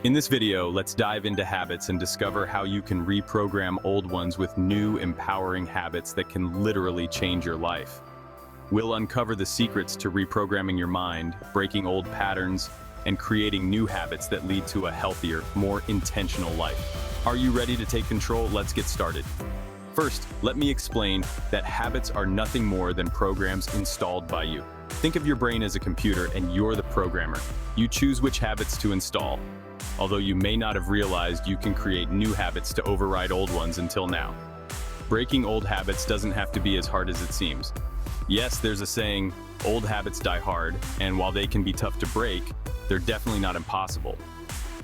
In this video, let's dive into habits and discover how you can reprogram old ones with new, empowering habits that can literally change your life. We'll uncover the secrets to reprogramming your mind, breaking old patterns, and creating new habits that lead to a healthier, more intentional life. Are you ready to take control? Let's get started. First, let me explain that habits are nothing more than programs installed by you. Think of your brain as a computer and you're the programmer. You choose which habits to install. Although you may not have realized, you can create new habits to override old ones until now. Breaking old habits doesn't have to be as hard as it seems. Yes, there's a saying, old habits die hard, and while they can be tough to break, they're definitely not impossible.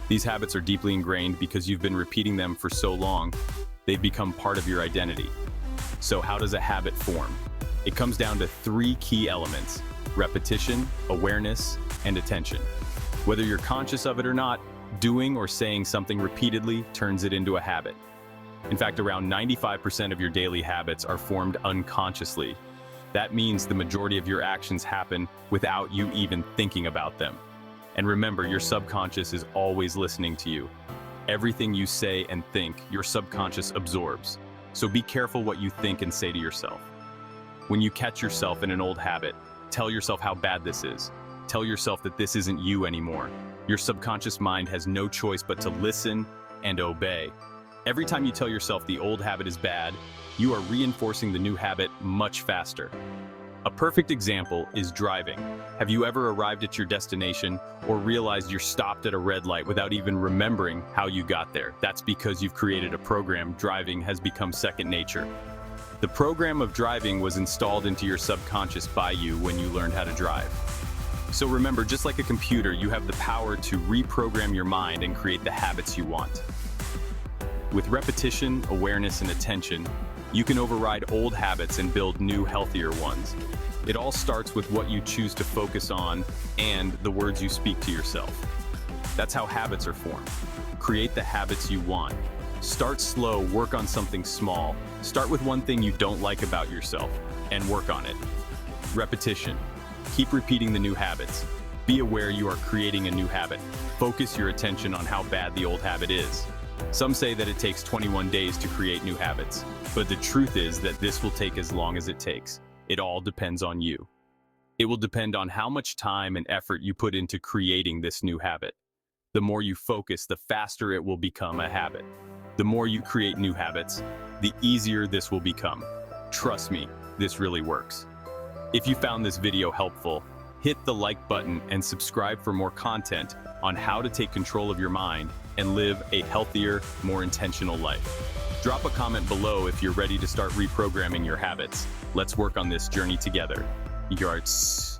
These habits are deeply ingrained because you've been repeating them for so long, they've become part of your identity. So how does a habit form? It comes down to three key elements: repetition, awareness, and attention. Whether you're conscious of it or not, doing or saying something repeatedly turns it into a habit. In fact, around 95% of your daily habits are formed unconsciously. That means the majority of your actions happen without you even thinking about them. And remember, your subconscious is always listening to you. Everything you say and think, your subconscious absorbs. So be careful what you think and say to yourself. When you catch yourself in an old habit, tell yourself how bad this is. Tell yourself that this isn't you anymore. Your subconscious mind has no choice but to listen and obey. Every time you tell yourself the old habit is bad, you are reinforcing the new habit much faster. A perfect example is driving. Have you ever arrived at your destination or realized you're stopped at a red light without even remembering how you got there? That's because you've created a program. Driving has become second nature. The program of driving was installed into your subconscious by you when you learned how to drive. So remember, just like a computer, you have the power to reprogram your mind and create the habits you want. With repetition, awareness, and attention, you can override old habits and build new, healthier ones. It all starts with what you choose to focus on and the words you speak to yourself. That's how habits are formed. Create the habits you want. Start slow, work on something small. Start with one thing you don't like about yourself and work on it. Repetition. Keep repeating the new habits. Be aware you are creating a new habit. Focus your attention on how bad the old habit is. Some say that it takes 21 days to create new habits, but the truth is that this will take as long as it takes. It all depends on you. It will depend on how much time and effort you put into creating this new habit. The more you focus, the faster it will become a habit. The more you create new habits, the easier this will become. Trust me, this really works. If you found this video helpful, hit the like button and subscribe for more content on how to take control of your mind and live a healthier, more intentional life. Drop a comment below if you're ready to start reprogramming your habits. Let's work on this journey together. Yards.